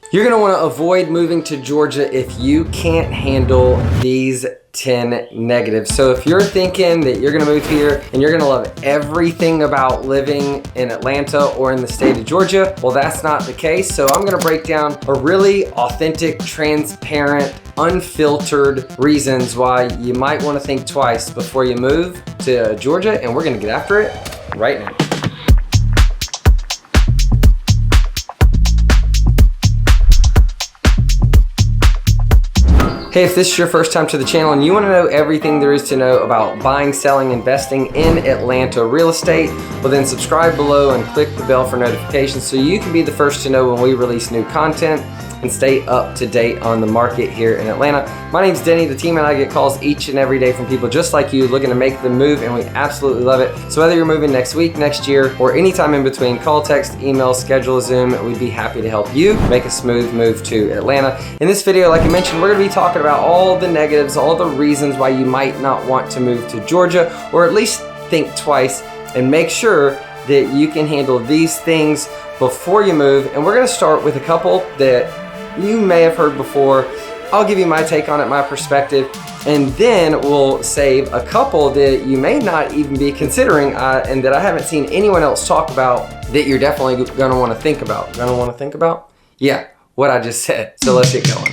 You're gonna wanna avoid moving to Georgia if you can't handle these 10 negatives. So if you're thinking that you're gonna move here and you're gonna love everything about living in Atlanta or in the state of Georgia, well, that's not the case. So I'm gonna break down a really authentic, transparent, unfiltered reasons why you might wanna think twice before you move to Georgia, and we're gonna get after it right now. Hey, if this is your first time to the channel and you want to know everything there is to know about buying, selling, investing in Atlanta real estate, well then subscribe below and click the bell for notifications so you can be the first to know when we release new content and stay up to date on the market here in Atlanta. My name's Denny. The team and I get calls each and every day from people just like you looking to make the move, and we absolutely love it. So whether you're moving next week, next year, or anytime in between, call, text, email, schedule a Zoom. We'd be happy to help you make a smooth move to Atlanta. In this video, like I mentioned, we're gonna be talking about all the negatives, all the reasons why you might not want to move to Georgia, or at least think twice and make sure that you can handle these things before you move. And we're gonna start with a couple that you may have heard before. I'll give you my take on it, my perspective, and then we'll save a couple that you may not even be considering and that I haven't seen anyone else talk about that you're definitely gonna wanna think about. Yeah, what I just said. So let's get going.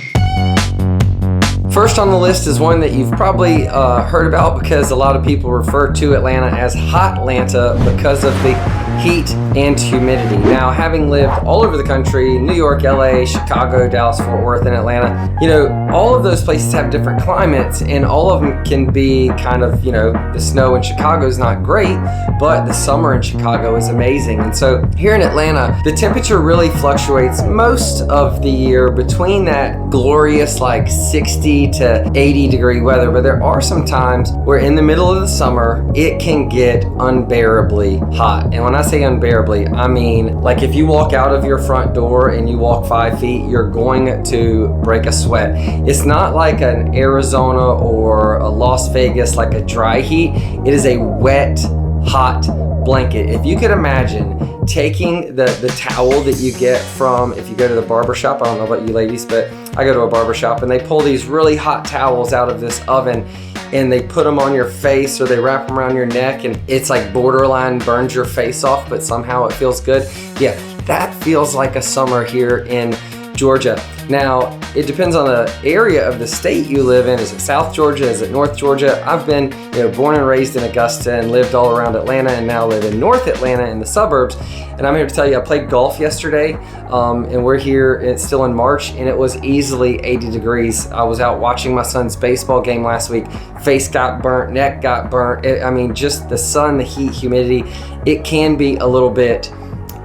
First on the list is one that you've probably heard about because a lot of people refer to Atlanta as Hot Atlanta because of the heat and humidity. Now, having lived all over the country, New York, LA, Chicago, Dallas, Fort Worth, and Atlanta, you know, all of those places have different climates and all of them can be kind of, you know, the snow in Chicago is not great, but the summer in Chicago is amazing. And so here in Atlanta, the temperature really fluctuates most of the year between that glorious like 60 to 80 degree weather, but there are some times where in the middle of the summer, it can get unbearably hot. And when I say unbearably, I mean like if you walk out of your front door and you walk 5 feet, you're going to break a sweat. It's not like an Arizona or a Las Vegas, like a dry heat. It is a wet, hot blanket. If you could imagine taking the towel that you get from, if you go to the barber shop, I don't know about you ladies, but I go to a barber shop and they pull these really hot towels out of this oven and they put them on your face or they wrap them around your neck and it's like borderline burns your face off, but somehow it feels good. Yeah, that feels like a summer here in Georgia. Now, it depends on the area of the state you live in. Is it South Georgia? Is it North Georgia? I've been, born and raised in Augusta and lived all around Atlanta and now live in North Atlanta in the suburbs. And I'm here to tell you, I played golf yesterday and we're here, it's still in March and it was easily 80 degrees. I was out watching my son's baseball game last week. Face got burnt, neck got burnt. Just the sun, the heat, humidity, it can be a little bit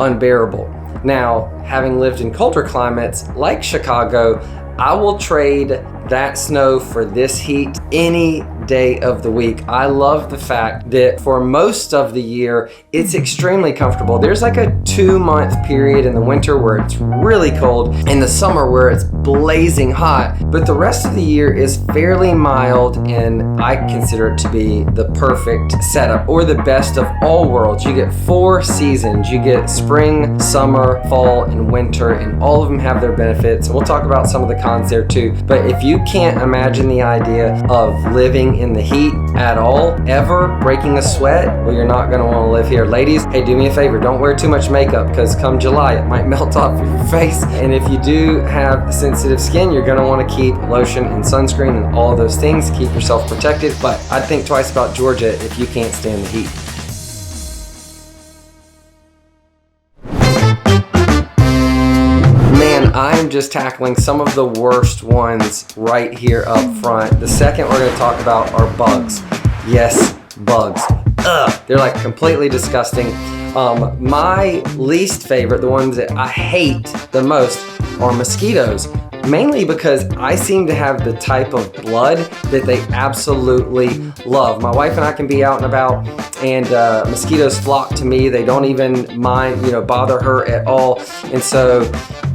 unbearable. Now, having lived in colder climates like Chicago, I will trade that snow for this heat any day of the week. I love the fact that for most of the year, it's extremely comfortable. There's like a 2-month period in the winter where it's really cold, in the summer where it's blazing hot, but the rest of the year is fairly mild, and I consider it to be the perfect setup, or the best of all worlds. You get 4 seasons. You get spring, summer, fall, and winter, and all of them have their benefits. And we'll talk about some of the cons there too. But if you can't imagine the idea of living in the heat at all, ever breaking a sweat, well, you're not gonna wanna live here. Ladies, hey, do me a favor, don't wear too much makeup because come July, it might melt off your face. And if you do have sensitive skin, you're gonna wanna keep lotion and sunscreen and all of those things, keep yourself protected. But I'd think twice about Georgia if you can't stand the heat. I'm just tackling some of the worst ones right here up front. The second we're going to talk about are bugs. Yes, bugs. Ugh, they're like completely disgusting. My least favorite, the ones that I hate the most, are mosquitoes. Mainly because I seem to have the type of blood that they absolutely love. My wife and I can be out and about and mosquitoes flock to me. They don't even mind, bother her at all. And so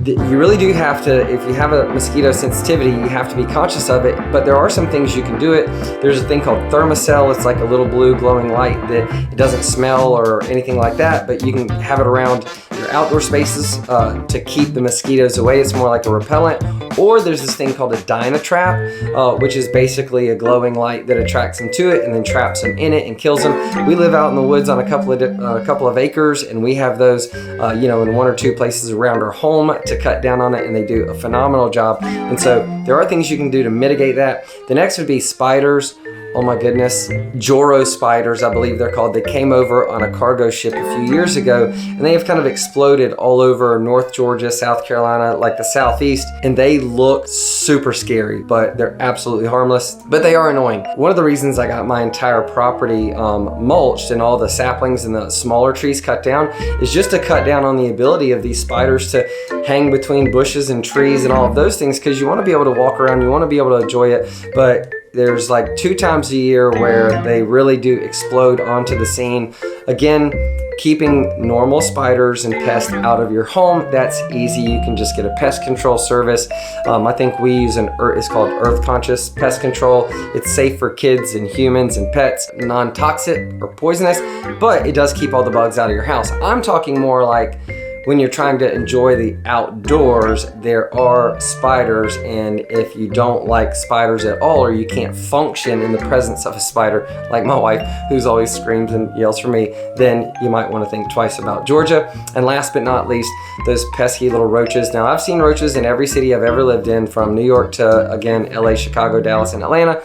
you really do have to, if you have a mosquito sensitivity, you have to be conscious of it. But there are some things you can do it. There's a thing called thermocell. It's like a little blue glowing light that it doesn't smell or anything like that, but you can have it around your your outdoor spaces to keep the mosquitoes away. It's more like a repellent. Or there's this thing called a Dynatrap, which is basically a glowing light that attracts them to it and then traps them in it and kills them. We live out in the woods on a couple of acres, and we have those, in 1 or 2 places around our home to cut down on it, and they do a phenomenal job. And so there are things you can do to mitigate that. The next would be spiders. Oh my goodness, Joro spiders, I believe they're called. They came over on a cargo ship a few years ago, and they have kind of exploded all over North Georgia, South Carolina, like the Southeast, and they look super scary, but they're absolutely harmless, but they are annoying. One of the reasons I got my entire property mulched and all the saplings and the smaller trees cut down is just to cut down on the ability of these spiders to hang between bushes and trees and all of those things, because you want to be able to walk around, you want to be able to enjoy it, but there's like 2 times a year where they really do explode onto the scene. Again, keeping normal spiders and pests out of your home, that's easy. You can just get a pest control service. I think we use it's called Earth Conscious Pest Control. It's safe for kids and humans and pets, non-toxic or poisonous, but it does keep all the bugs out of your house. I'm talking more like when you're trying to enjoy the outdoors, there are spiders, and if you don't like spiders at all, or you can't function in the presence of a spider, like my wife, who's always screams and yells for me, then you might want to think twice about Georgia. And last but not least, those pesky little roaches. Now, I've seen roaches in every city I've ever lived in, from New York to, again, LA, Chicago, Dallas, and Atlanta.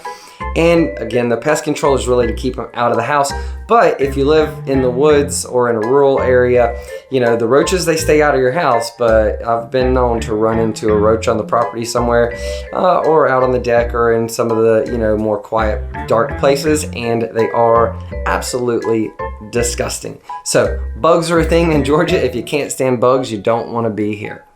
And again, the pest control is really to keep them out of the house. But if you live in the woods or in a rural area, the roaches, they stay out of your house. But I've been known to run into a roach on the property somewhere, or out on the deck, or in some of the, more quiet, dark places. And they are absolutely disgusting. So bugs are a thing in Georgia. If you can't stand bugs, you don't want to be here.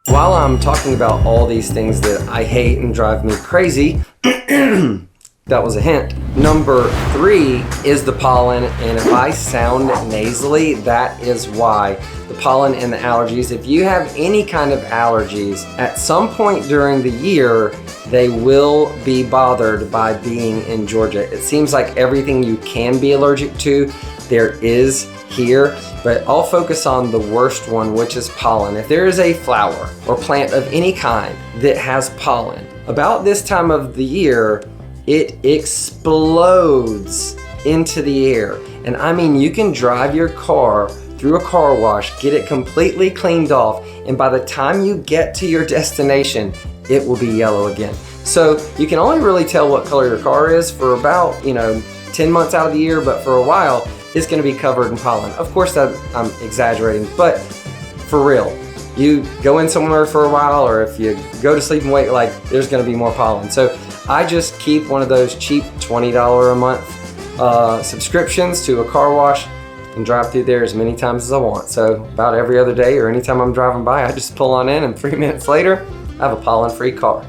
While I'm talking about all these things that I hate and drive me crazy, that was a hint. Number 3 is the pollen, and if I sound nasally, that is why. The pollen and the allergies. If you have any kind of allergies, at some point during the year, they will be bothered by being in Georgia. It seems like everything you can be allergic to, there is here, but I'll focus on the worst one, which is pollen. If there is a flower or plant of any kind that has pollen, about this time of the year, it explodes into the air. And I mean, you can drive your car through a car wash, get it completely cleaned off, and by the time you get to your destination, it will be yellow again. So you can only really tell what color your car is for about, 10 months out of the year, but for a while, it's going to be covered in pollen. Of course, that I'm exaggerating, but for real, you go in somewhere for a while, or if you go to sleep and wake, there's going to be more pollen. So I just keep one of those cheap $20 a month subscriptions to a car wash and drive through there as many times as I want. So about every other day, or anytime I'm driving by, I just pull on in, and 3 minutes later, I have a pollen-free car,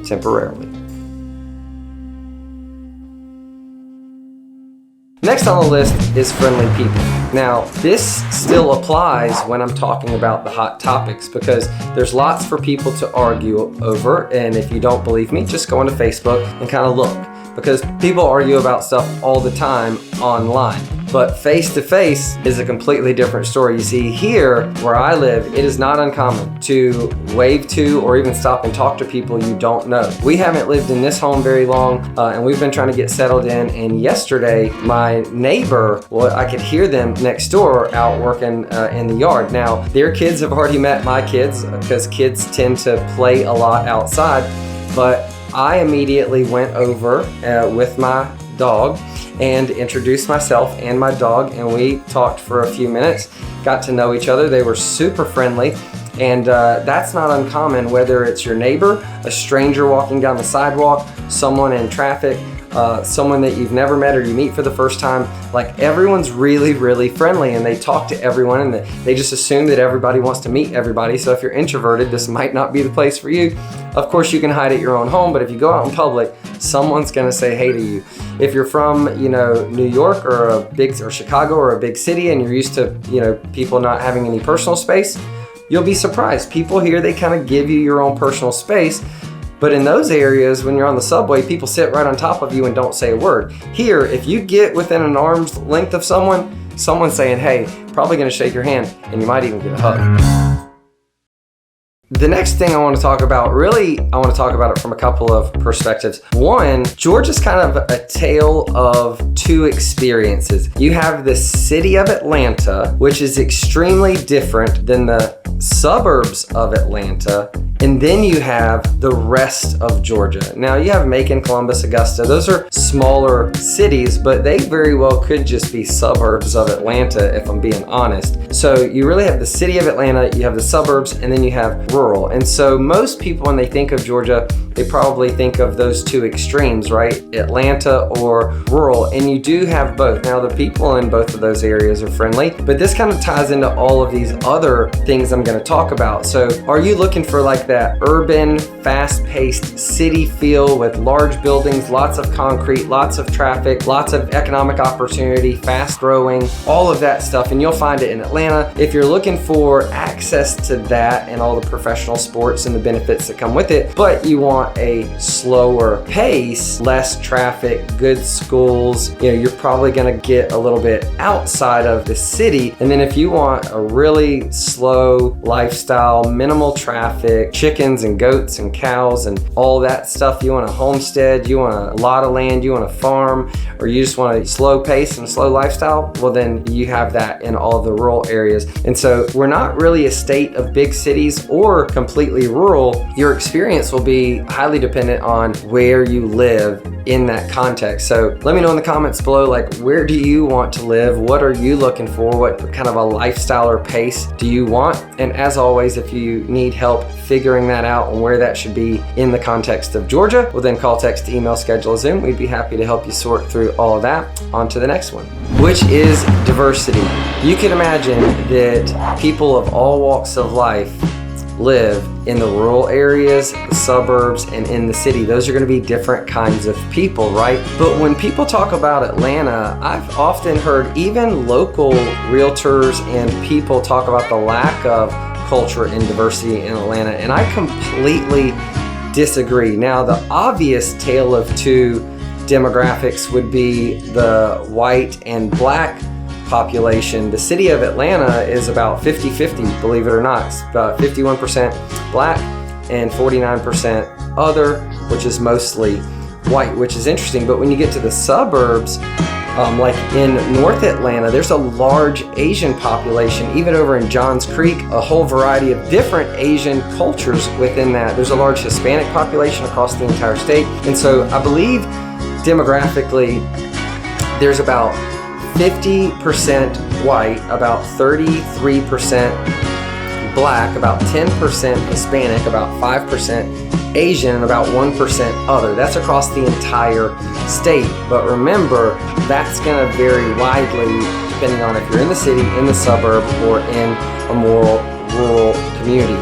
temporarily. Next on the list is friendly people. Now, this still applies when I'm talking about the hot topics, because there's lots for people to argue over, and if you don't believe me, just go onto Facebook and kind of look, because people argue about stuff all the time online. But face-to-face is a completely different story. You see, here where I live, it is not uncommon to wave to or even stop and talk to people you don't know. We haven't lived in this home very long, and we've been trying to get settled in. And yesterday, my neighbor, I could hear them next door out working in the yard. Now, their kids have already met my kids, because kids tend to play a lot outside. But I immediately went over with my dog and introduced myself and my dog, and we talked for a few minutes, got to know each other. They were super friendly, and that's not uncommon, whether it's your neighbor, a stranger walking down the sidewalk, someone in traffic, someone that you've never met or you meet for the first time. Everyone's really, really friendly, and they talk to everyone, and they just assume that everybody wants to meet everybody. So if you're introverted, this might not be the place for you. Of course, you can hide at your own home, but if you go out in public, someone's gonna say hey to you. If you're from, New York or Chicago or a big city, and you're used to, people not having any personal space, you'll be surprised. People here, they kind of give you your own personal space. But in those areas, when you're on the subway, people sit right on top of you and don't say a word. Here, if you get within an arm's length of someone saying, hey, probably going to shake your hand, and you might even get a hug. The next thing I want to talk about, really, I want to talk about it from a couple of perspectives. One, Georgia's kind of a tale of two experiences. You have the city of Atlanta, which is extremely different than the suburbs of Atlanta, and then you have the rest of Georgia. Now you have Macon, Columbus, Augusta. Those are smaller cities, but they very well could just be suburbs of Atlanta, if I'm being honest. So you really have the city of Atlanta, you have the suburbs, and then you have rural. And so most people, when they think of Georgia, they probably think of those two extremes, right? Atlanta or rural, and you do have both. Now the people in both of those areas are friendly, but this kind of ties into all of these other things I'm going to talk about. So are you looking for like that urban, fast-paced city feel with large buildings, lots of concrete, lots of traffic, lots of economic opportunity, fast growing, all of that stuff, and you'll find it in Atlanta. If you're looking for access to that and all the professional sports and the benefits that come with it, but you want a slower pace, less traffic, good schools, you're probably going to get a little bit outside of the city. And then if you want a really slow lifestyle, minimal traffic, chickens and goats and cows and all that stuff, you want a homestead, you want a lot of land, you want a farm, or you just want a slow pace and a slow lifestyle, well then you have that in all the rural areas. And so we're not really a state of big cities or completely rural. Your experience will be highly dependent on where you live in that context. So let me know in the comments below, like, where do you want to live? What are you looking for? What kind of a lifestyle or pace do you want? And as always, if you need help figuring that out and where that should be in the context of Georgia, well then call, text, email, schedule a Zoom. We'd be happy to help you sort through all of that. On to the next one, which is diversity. You can imagine that people of all walks of life live in the rural areas, the suburbs, and in the city. Those are going to be different kinds of people, right? But when people talk about Atlanta, I've often heard even local realtors and people talk about the lack of culture and diversity in Atlanta, and I completely disagree. Now, the obvious tale of two demographics would be the white and black population. The city of Atlanta is about 50-50, believe it or not. It's about 51% black and 49% other, which is mostly white, which is interesting. But when you get to the suburbs, like in North Atlanta, there's a large Asian population. Even over in Johns Creek, a whole variety of different Asian cultures within that. There's a large Hispanic population across the entire state. And so I believe demographically, there's about 50% white, about 33% black, about 10% Hispanic, about 5% Asian, and about 1% other. That's across the entire state. But remember, that's going to vary widely depending on if you're in the city, in the suburb, or in a more rural community.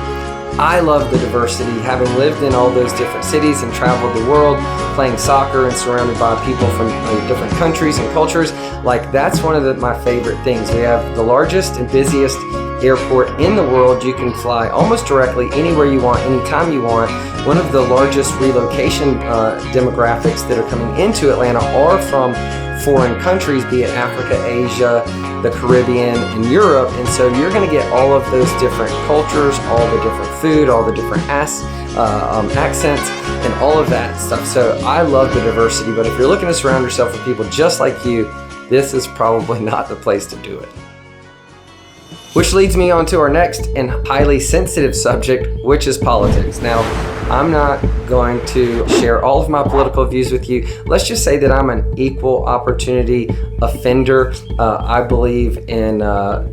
I love the diversity, having lived in all those different cities and traveled the world, playing soccer and surrounded by people from different countries and cultures. Like, that's one of my favorite things. We have the largest and busiest airport in the world. You can fly almost directly anywhere you want, anytime you want. One of the largest relocation demographics that are coming into Atlanta are from foreign countries, be it Africa, Asia, the Caribbean, and Europe. And so you're going to get all of those different cultures, all the different food, all the different accents, and all of that stuff. So I love the diversity, but if you're looking to surround yourself with people just like you, this is probably not the place to do it. Which leads me on to our next and highly sensitive subject, which is politics. Now, I'm not going to share all of my political views with you. Let's just say that I'm an equal opportunity offender. I believe in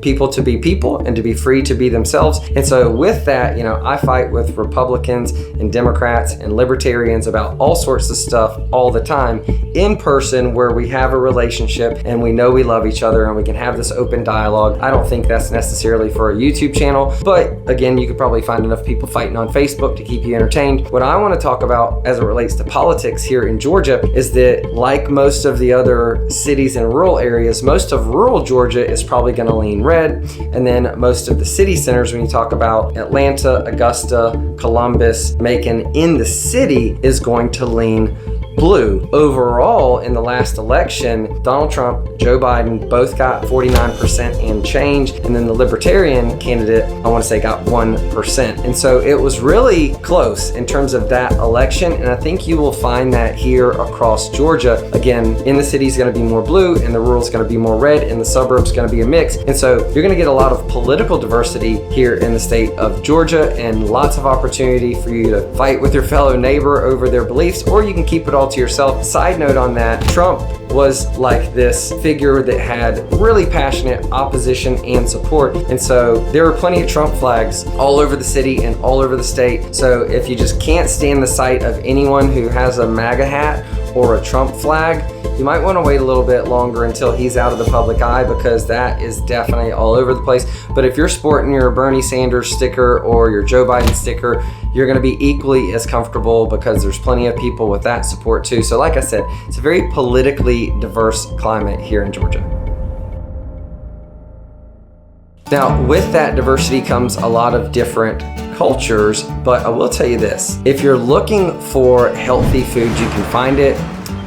people to be people and to be free to be themselves. And so with that, I fight with Republicans and Democrats and libertarians about all sorts of stuff all the time in person, where we have a relationship and we know we love each other and we can have this open dialogue. I don't think that's necessarily for a YouTube channel, but again, you could probably find enough people fighting on Facebook to keep you entertained. What I want to talk about as it relates to politics here in Georgia is that, like most of the other cities and rural areas, most of rural Georgia is probably going to lean red, and then most of the city centers, when you talk about Atlanta, Augusta, Columbus, Macon, in the city, is going to lean blue. Overall, in the last election, Donald Trump, Joe Biden both got 49% and change, and then the Libertarian candidate, I want to say, got 1%. And so it was really close in terms of that election, and I think you will find that here across Georgia. Again, in the city is going to be more blue, and the rural is going to be more red, and the suburbs going to be a mix. And so you're going to get a lot of political diversity here in the state of Georgia, and lots of opportunity for you to fight with your fellow neighbor over their beliefs, or you can keep it all to yourself. Side note on that, Trump was like this figure that had really passionate opposition and support. And so there were plenty of Trump flags all over the city and all over the state. So if you just can't stand the sight of anyone who has a MAGA hat or a Trump flag, you might want to wait a little bit longer until he's out of the public eye, because that is definitely all over the place. But if you're sporting your Bernie Sanders sticker or your Joe Biden sticker, you're going to be equally as comfortable, because there's plenty of people with that support too. So like I said, it's a very politically diverse climate here in Georgia. Now, with that diversity comes a lot of different cultures, but I will tell you this. If you're looking for healthy food, you can find it,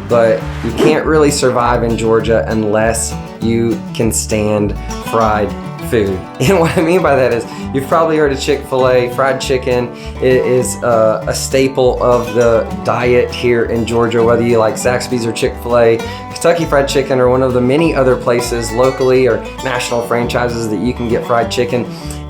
but you can't really survive in Georgia unless you can stand fried food. And what I mean by that is, you've probably heard of Chick-fil-A. Fried chicken is a staple of the diet here in Georgia, whether you like Zaxby's or Chick-fil-A. Kentucky Fried Chicken are one of the many other places locally or national franchises that you can get fried chicken.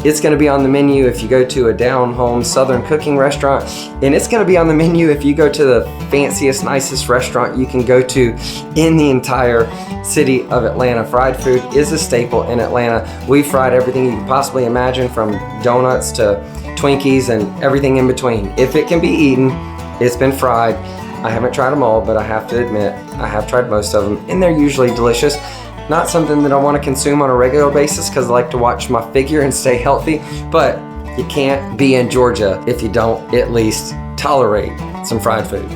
It's going to be on the menu if you go to a down-home Southern cooking restaurant, and it's going to be on the menu if you go to the fanciest, nicest restaurant you can go to in the entire city of Atlanta. Fried food is a staple in Atlanta. We fried everything you can possibly imagine, from donuts to Twinkies and everything in between. If it can be eaten, it's been fried. I haven't tried them all, but I have to admit, I have tried most of them, and they're usually delicious. Not something that I want to consume on a regular basis, because I like to watch my figure and stay healthy, but you can't be in Georgia if you don't at least tolerate some fried food.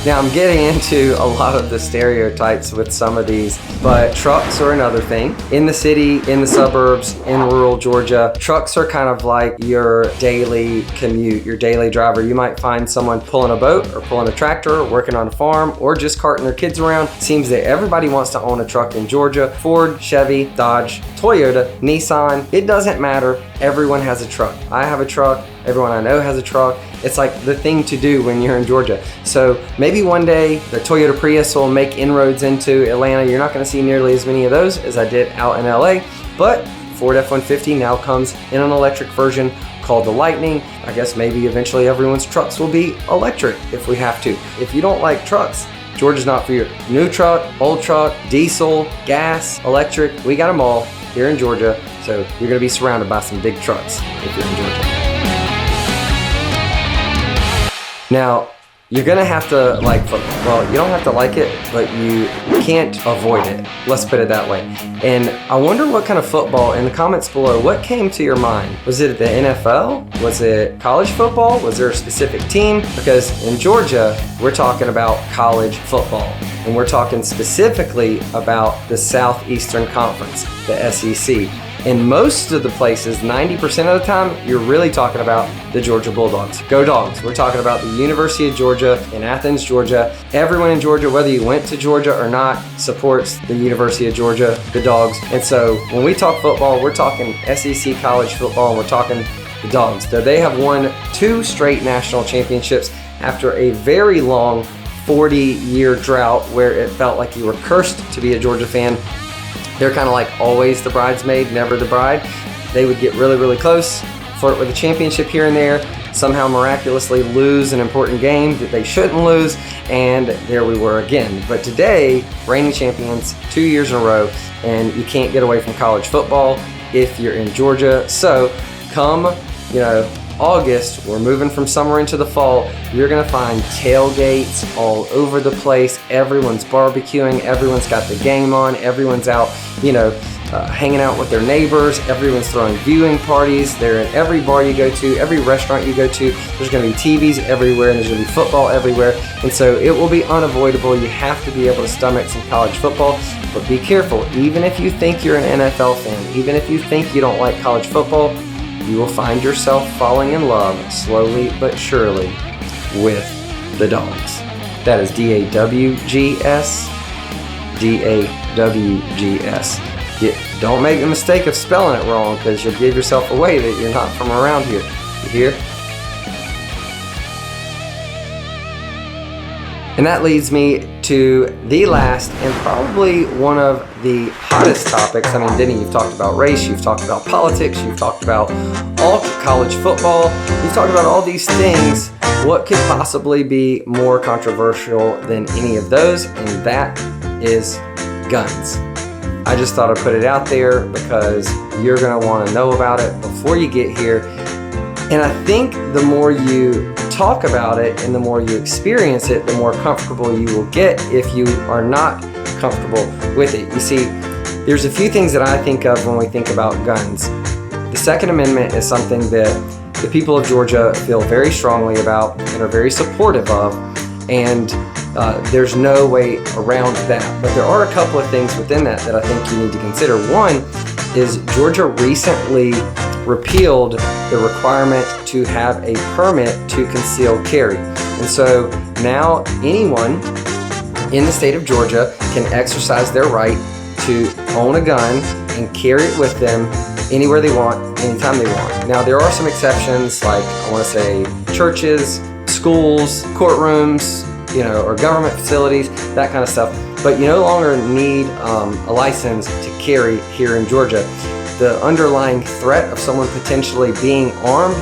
Now, I'm getting into a lot of the stereotypes with some of these, but trucks are another thing. In the city, in the suburbs, in rural Georgia, trucks are kind of like your daily commute, your daily driver. You might find someone pulling a boat or pulling a tractor, or working on a farm, or just carting their kids around. It seems that everybody wants to own a truck in Georgia. Ford, Chevy, Dodge, Toyota, Nissan, it doesn't matter. Everyone has a truck. I have a truck. Everyone I know has a truck. It's like the thing to do when you're in Georgia. So maybe one day the Toyota Prius will make inroads into Atlanta. You're not going to see nearly as many of those as I did out in LA, but Ford F-150 now comes in an electric version called the Lightning. I guess maybe eventually everyone's trucks will be electric if we have to. If you don't like trucks, Georgia's not for you. New truck, old truck, diesel, gas, electric, we got them all here in Georgia. So you're going to be surrounded by some big trucks if you're in Georgia. Now, you're going to have to like football. Well, you don't have to like it, but you can't avoid it. Let's put it that way. And I wonder what kind of football, in the comments below, what came to your mind? Was it the NFL? Was it college football? Was there a specific team? Because in Georgia, we're talking about college football. And we're talking specifically about the Southeastern Conference, the SEC. In most of the places, 90% of the time, you're really talking about the Georgia Bulldogs. Go Dogs. We're talking about the University of Georgia in Athens, Georgia. Everyone in Georgia, whether you went to Georgia or not, supports the University of Georgia, the Dogs. And so when we talk football, we're talking SEC college football, and we're talking the Dogs. So they have won 2 straight national championships after a very long 40-year drought where it felt like you were cursed to be a Georgia fan. They're kind of like always the bridesmaid, never the bride. They would get really, really close, flirt with a championship here and there, somehow miraculously lose an important game that they shouldn't lose, and there we were again. But today, reigning champions 2 years in a row, and you can't get away from college football if you're in Georgia. So come, August, we're moving from summer into the fall, you're gonna find tailgates all over the place. Everyone's barbecuing, everyone's got the game on, everyone's out, hanging out with their neighbors, everyone's throwing viewing parties. They're in every bar you go to, every restaurant you go to, there's gonna be TVs everywhere, and there's gonna be football everywhere. And so it will be unavoidable. You have to be able to stomach some college football, but be careful. Even if you think you're an NFL fan, even if you think you don't like college football, you will find yourself falling in love slowly but surely with the dogs. That is D-A-W-G-S, D-A-W-G-S. Don't make the mistake of spelling it wrong, because you'll give yourself away that you're not from around here. You hear? And that leads me to the last and probably one of the hottest topics. I mean, Denny, you've talked about race, you've talked about politics, you've talked about all college football, you've talked about all these things. What could possibly be more controversial than any of those? And that is guns. I just thought I'd put it out there because you're going to want to know about it before you get here. And I think the more you talk about it and the more you experience it, the more comfortable you will get if you are not comfortable with it. You see, there's a few things that I think of when we think about guns. The Second Amendment is something that the people of Georgia feel very strongly about and are very supportive of, and there's no way around that. But there are a couple of things within that I think you need to consider. One is Georgia recently repealed the requirement to have a permit to conceal carry. And so now anyone in the state of Georgia can exercise their right to own a gun and carry it with them anywhere they want, anytime they want. Now there are some exceptions, like I want to say churches, schools, courtrooms, or government facilities, that kind of stuff. But you no longer need a license to carry here in Georgia. The underlying threat of someone potentially being armed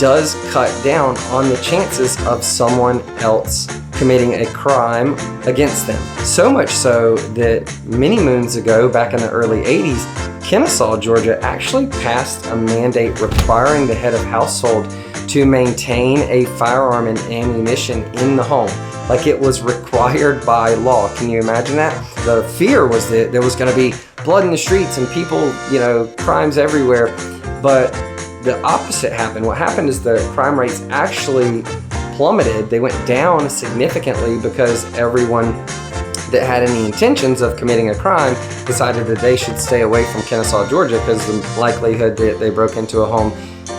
does cut down on the chances of someone else committing a crime against them. So much so that many moons ago, back in the early 80s, Kennesaw, Georgia actually passed a mandate requiring the head of household to maintain a firearm and ammunition in the home. Like it was required by law. Can you imagine that? The fear was that there was going to be blood in the streets and people, crimes everywhere. But the opposite happened. What happened is the crime rates actually plummeted. They went down significantly because everyone that had any intentions of committing a crime decided that they should stay away from Kennesaw, Georgia, because the likelihood that they broke into a home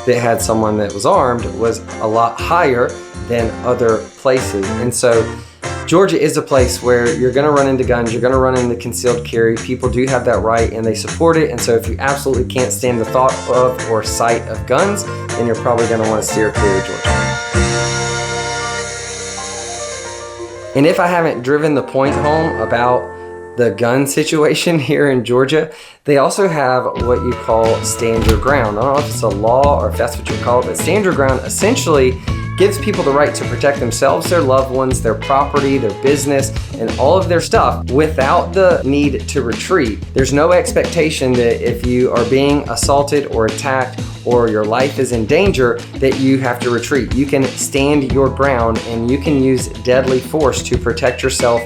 that had someone that was armed was a lot higher than other places. And so Georgia is a place where you're going to run into guns, you're going to run into concealed carry. People do have that right and they support it. And so if you absolutely can't stand the thought of or sight of guns, then you're probably going to want to steer clear of Georgia. And if I haven't driven the point home about the gun situation here in Georgia, they also have what you call stand your ground. I don't know if it's a law or if that's what you call it, but stand your ground essentially gives people the right to protect themselves, their loved ones, their property, their business, and all of their stuff without the need to retreat. There's no expectation that if you are being assaulted or attacked or your life is in danger that you have to retreat. You can stand your ground and you can use deadly force to protect yourself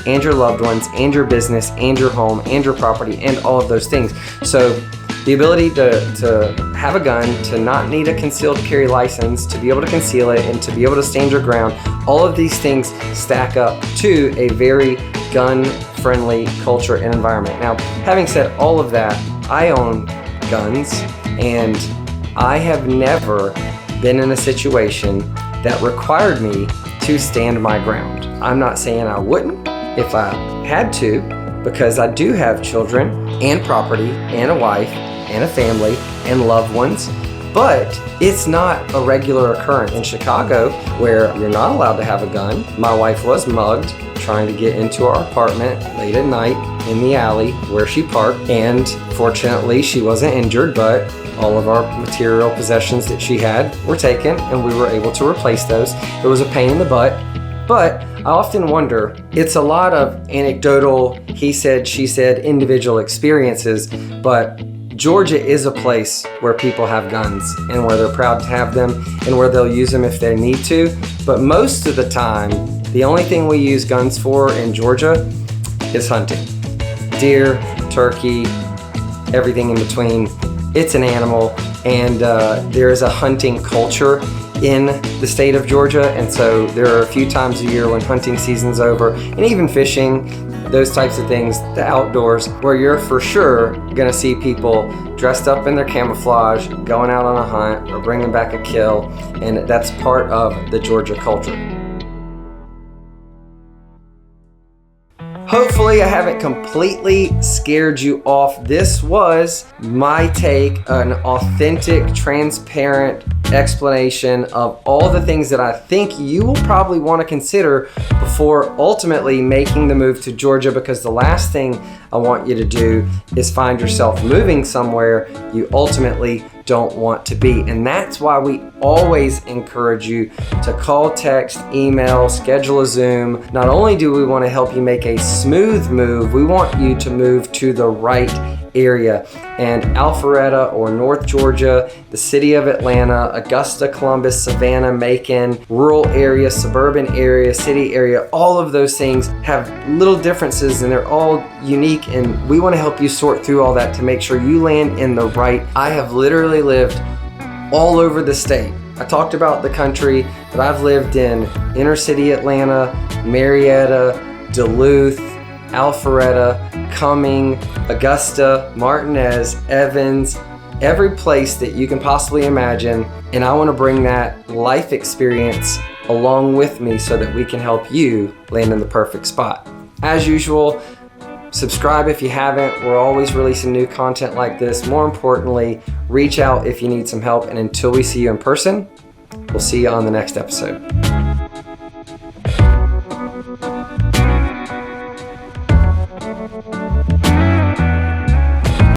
and your loved ones and your business and your home and your property and all of those things. So the ability to have a gun, to not need a concealed carry license, to be able to conceal it, and to be able to stand your ground, all of these things stack up to a very gun-friendly culture and environment. Now, having said all of that, I own guns, and I have never been in a situation that required me to stand my ground. I'm not saying I wouldn't if I had to, because I do have children and property and a wife and a family and loved ones, but it's not a regular occurrence. In Chicago, where you're not allowed to have a gun, my wife was mugged trying to get into our apartment late at night in the alley where she parked, and fortunately she wasn't injured, but all of our material possessions that she had were taken and we were able to replace those. It was a pain in the butt, but I often wonder, it's a lot of anecdotal, he said, she said, individual experiences, but Georgia is a place where people have guns and where they're proud to have them and where they'll use them if they need to. But most of the time, the only thing we use guns for in Georgia is hunting. Deer, turkey, everything in between. It's an animal, and there is a hunting culture in the state of Georgia, and so there are a few times a year when hunting season's over, and even fishing, those types of things, the outdoors, where you're for sure gonna see people dressed up in their camouflage, going out on a hunt or bringing back a kill, and that's part of the Georgia culture. Hopefully I haven't completely scared you off. This was my take, an authentic, transparent explanation of all the things that I think you will probably want to consider before ultimately making the move to Georgia, because the last thing I want you to do is find yourself moving somewhere you ultimately don't want to be. And that's why we always encourage you to call, text, email, schedule a Zoom. Not only do we want to help you make a smooth move, we want you to move to the right area. And Alpharetta or North Georgia, the city of Atlanta, Augusta, Columbus, Savannah, Macon, rural area, suburban area, city area, all of those things have little differences and they're all unique, and we want to help you sort through all that to make sure you land in the right. I have literally lived all over the state. I talked about the country, but I've lived in inner city Atlanta, Marietta, Duluth, Alpharetta, Cumming, Augusta, Martinez, Evans, every place that you can possibly imagine. And I want to bring that life experience along with me so that we can help you land in the perfect spot. As usual, subscribe if you haven't. We're always releasing new content like this. More importantly, reach out if you need some help. And until we see you in person, we'll see you on the next episode.